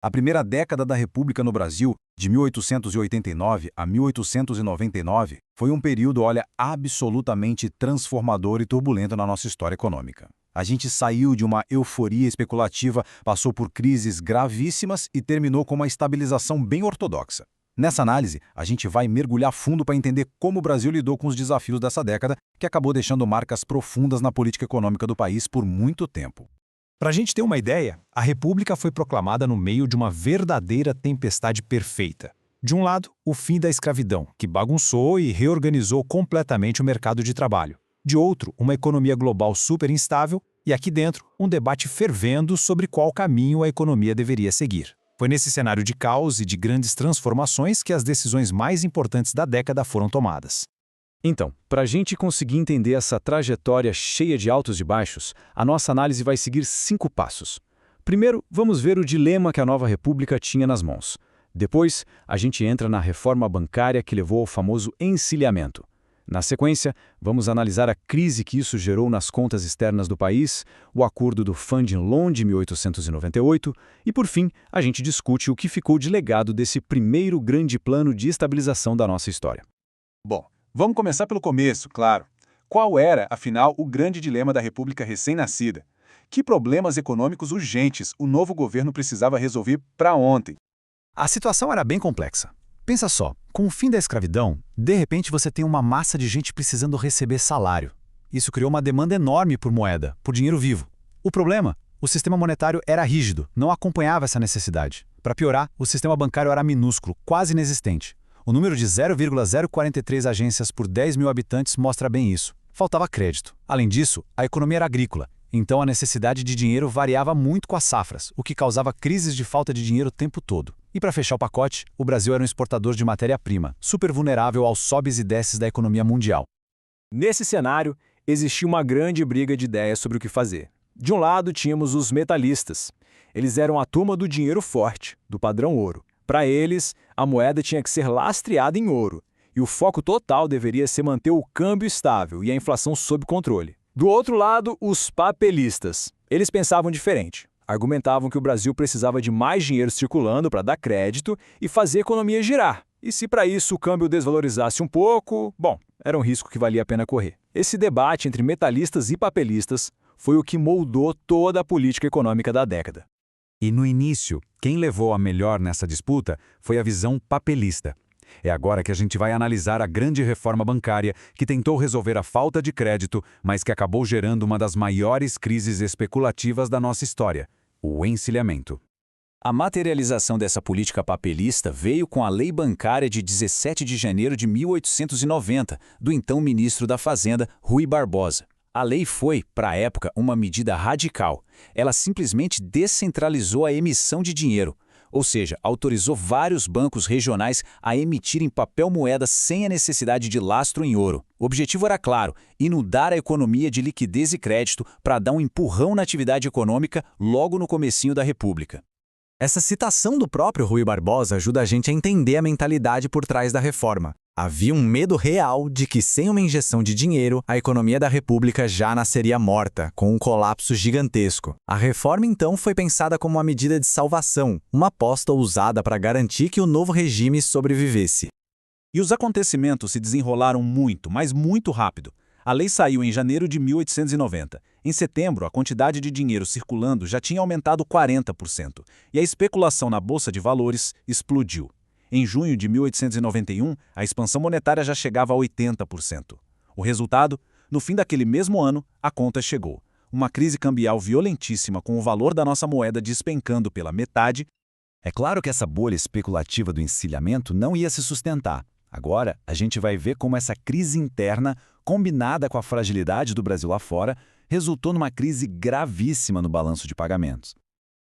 A primeira década da República no Brasil, de 1889 a 1899, foi um período, absolutamente transformador e turbulento na nossa história econômica. A gente saiu de uma euforia especulativa, passou por crises gravíssimas e terminou com uma estabilização bem ortodoxa. Nessa análise, a gente vai mergulhar fundo para entender como o Brasil lidou com os desafios dessa década, que acabou deixando marcas profundas na política econômica do país por muito tempo. Para a gente ter uma ideia, a República foi proclamada no meio de uma verdadeira tempestade perfeita. De um lado, o fim da escravidão, que bagunçou e reorganizou completamente o mercado de trabalho. De outro, uma economia global super instável e, aqui dentro, um debate fervendo sobre qual caminho a economia deveria seguir. Foi nesse cenário de caos e de grandes transformações que as decisões mais importantes da década foram tomadas. Então, para a gente conseguir entender essa trajetória cheia de altos e baixos, a nossa análise vai seguir 5 passos. Primeiro, vamos ver o dilema que a nova república tinha nas mãos. Depois, a gente entra na reforma bancária que levou ao famoso encilhamento. Na sequência, vamos analisar a crise que isso gerou nas contas externas do país, o acordo do Funding Loan de 1898 e, por fim, a gente discute o que ficou de legado desse primeiro grande plano de estabilização da nossa história. Bom, vamos começar pelo começo, claro. Qual era, afinal, o grande dilema da República recém-nascida? Que problemas econômicos urgentes o novo governo precisava resolver para ontem? A situação era bem complexa. Pensa só, com o fim da escravidão, de repente você tem uma massa de gente precisando receber salário. Isso criou uma demanda enorme por moeda, por dinheiro vivo. O problema? O sistema monetário era rígido, não acompanhava essa necessidade. Para piorar, o sistema bancário era minúsculo, quase inexistente. O número de 0,043 agências por 10 mil habitantes mostra bem isso. Faltava crédito. Além disso, a economia era agrícola, então a necessidade de dinheiro variava muito com as safras, o que causava crises de falta de dinheiro o tempo todo. E para fechar o pacote, o Brasil era um exportador de matéria-prima, super vulnerável aos sobes e desces da economia mundial. Nesse cenário, existia uma grande briga de ideias sobre o que fazer. De um lado, tínhamos os metalistas. Eles eram a turma do dinheiro forte, do padrão ouro. Para eles, a moeda tinha que ser lastreada em ouro, e o foco total deveria ser manter o câmbio estável e a inflação sob controle. Do outro lado, os papelistas. Eles pensavam diferente. Argumentavam que o Brasil precisava de mais dinheiro circulando para dar crédito e fazer a economia girar. E se para isso o câmbio desvalorizasse um pouco, bom, era um risco que valia a pena correr. Esse debate entre metalistas e papelistas foi o que moldou toda a política econômica da década. E no início, quem levou a melhor nessa disputa foi a visão papelista. É agora que a gente vai analisar a grande reforma bancária que tentou resolver a falta de crédito, mas que acabou gerando uma das maiores crises especulativas da nossa história, o encilhamento. A materialização dessa política papelista veio com a Lei Bancária de 17 de janeiro de 1890, do então ministro da Fazenda, Rui Barbosa. A lei foi, para a época, uma medida radical. Ela simplesmente descentralizou a emissão de dinheiro, ou seja, autorizou vários bancos regionais a emitirem papel-moeda sem a necessidade de lastro em ouro. O objetivo era claro, inundar a economia de liquidez e crédito para dar um empurrão na atividade econômica logo no comecinho da República. Essa citação do próprio Rui Barbosa ajuda a gente a entender a mentalidade por trás da reforma. Havia um medo real de que, sem uma injeção de dinheiro, a economia da República já nasceria morta, com um colapso gigantesco. A reforma, então, foi pensada como uma medida de salvação, uma aposta ousada para garantir que o novo regime sobrevivesse. E os acontecimentos se desenrolaram muito, mas muito rápido. A lei saiu em janeiro de 1890. Em setembro, a quantidade de dinheiro circulando já tinha aumentado 40%, e a especulação na Bolsa de Valores explodiu. Em junho de 1891, a expansão monetária já chegava a 80%. O resultado? No fim daquele mesmo ano, a conta chegou. Uma crise cambial violentíssima com o valor da nossa moeda despencando pela metade. É claro que essa bolha especulativa do encilhamento não ia se sustentar. Agora, a gente vai ver como essa crise interna, combinada com a fragilidade do Brasil lá fora, resultou numa crise gravíssima no balanço de pagamentos.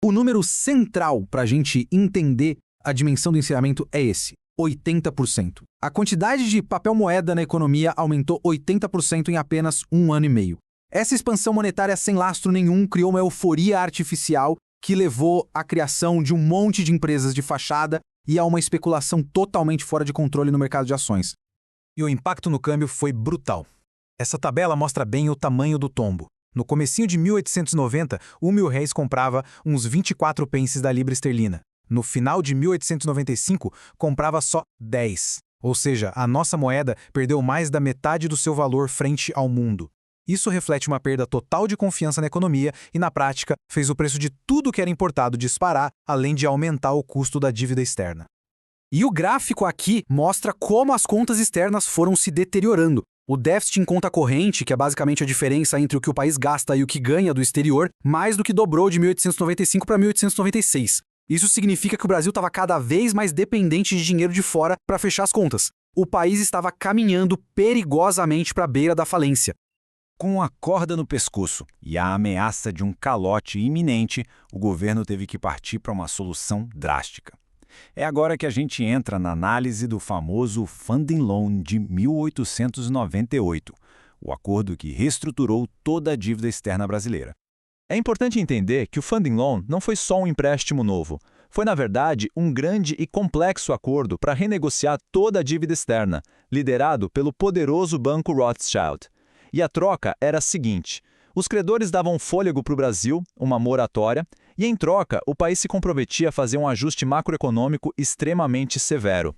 O número central para a gente entender a dimensão do encilhamento é esse, 80%. A quantidade de papel-moeda na economia aumentou 80% em apenas um ano e meio. Essa expansão monetária sem lastro nenhum criou uma euforia artificial que levou à criação de um monte de empresas de fachada e a uma especulação totalmente fora de controle no mercado de ações. E o impacto no câmbio foi brutal. Essa tabela mostra bem o tamanho do tombo. No comecinho de 1890, R$1.000 comprava uns 24 pences da libra esterlina. No final de 1895, comprava só 10. Ou seja, a nossa moeda perdeu mais da metade do seu valor frente ao mundo. Isso reflete uma perda total de confiança na economia e, na prática, fez o preço de tudo que era importado disparar, além de aumentar o custo da dívida externa. E o gráfico aqui mostra como as contas externas foram se deteriorando. O déficit em conta corrente, que é basicamente a diferença entre o que o país gasta e o que ganha do exterior, mais do que dobrou de 1895 para 1896. Isso significa que o Brasil estava cada vez mais dependente de dinheiro de fora para fechar as contas. O país estava caminhando perigosamente para a beira da falência. Com a corda no pescoço e a ameaça de um calote iminente, o governo teve que partir para uma solução drástica. É agora que a gente entra na análise do famoso Funding Loan de 1898, o acordo que reestruturou toda a dívida externa brasileira. É importante entender que o Funding Loan não foi só um empréstimo novo. Foi, na verdade, um grande e complexo acordo para renegociar toda a dívida externa, liderado pelo poderoso Banco Rothschild. E a troca era a seguinte: os credores davam fôlego para o Brasil, uma moratória, e em troca o país se comprometia a fazer um ajuste macroeconômico extremamente severo.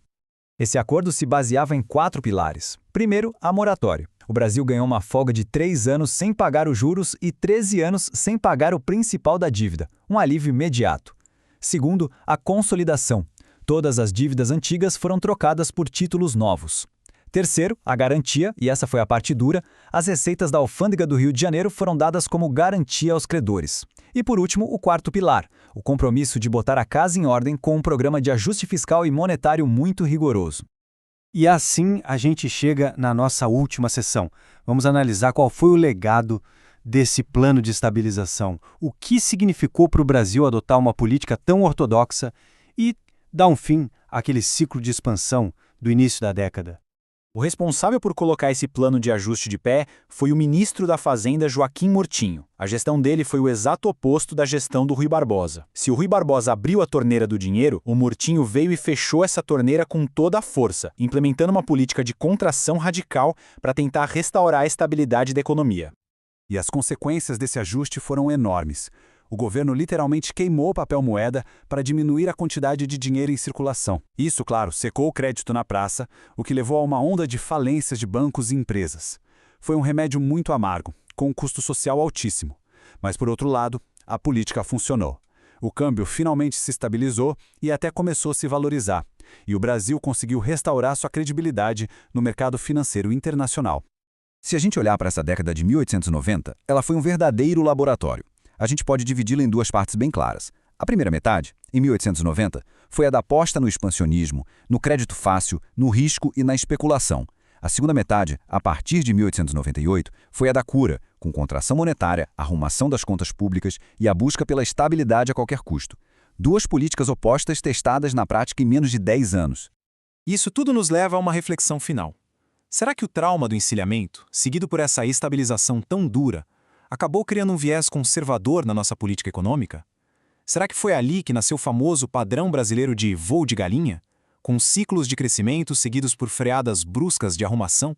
Esse acordo se baseava em 4 pilares. Primeiro, a moratória. O Brasil ganhou uma folga de 3 anos sem pagar os juros e 13 anos sem pagar o principal da dívida, um alívio imediato. Segundo, a consolidação. Todas as dívidas antigas foram trocadas por títulos novos. Terceiro, a garantia, e essa foi a parte dura, as receitas da Alfândega do Rio de Janeiro foram dadas como garantia aos credores. E por último, o quarto pilar, o compromisso de botar a casa em ordem com um programa de ajuste fiscal e monetário muito rigoroso. E assim a gente chega na nossa última sessão. Vamos analisar qual foi o legado desse plano de estabilização, o que significou para o Brasil adotar uma política tão ortodoxa e dar um fim àquele ciclo de expansão do início da década. O responsável por colocar esse plano de ajuste de pé foi o ministro da Fazenda Joaquim Murtinho. A gestão dele foi o exato oposto da gestão do Rui Barbosa. Se o Rui Barbosa abriu a torneira do dinheiro, o Murtinho veio e fechou essa torneira com toda a força, implementando uma política de contração radical para tentar restaurar a estabilidade da economia. E as consequências desse ajuste foram enormes. O governo literalmente queimou papel moeda para diminuir a quantidade de dinheiro em circulação. Isso, claro, secou o crédito na praça, o que levou a uma onda de falências de bancos e empresas. Foi um remédio muito amargo, com um custo social altíssimo. Mas, por outro lado, a política funcionou. O câmbio finalmente se estabilizou e até começou a se valorizar. E o Brasil conseguiu restaurar sua credibilidade no mercado financeiro internacional. Se a gente olhar para essa década de 1890, ela foi um verdadeiro laboratório. A gente pode dividi-la em 2 partes bem claras. A primeira metade, em 1890, foi a da aposta no expansionismo, no crédito fácil, no risco e na especulação. A segunda metade, a partir de 1898, foi a da cura, com contração monetária, arrumação das contas públicas e a busca pela estabilidade a qualquer custo. 2 políticas opostas testadas na prática em menos de 10 anos. Isso tudo nos leva a uma reflexão final. Será que o trauma do encilhamento, seguido por essa estabilização tão dura, acabou criando um viés conservador na nossa política econômica? Será que foi ali que nasceu o famoso padrão brasileiro de voo de galinha, com ciclos de crescimento seguidos por freadas bruscas de arrumação?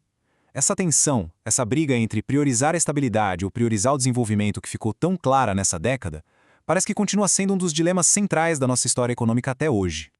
Essa tensão, essa briga entre priorizar a estabilidade ou priorizar o desenvolvimento que ficou tão clara nessa década, parece que continua sendo um dos dilemas centrais da nossa história econômica até hoje.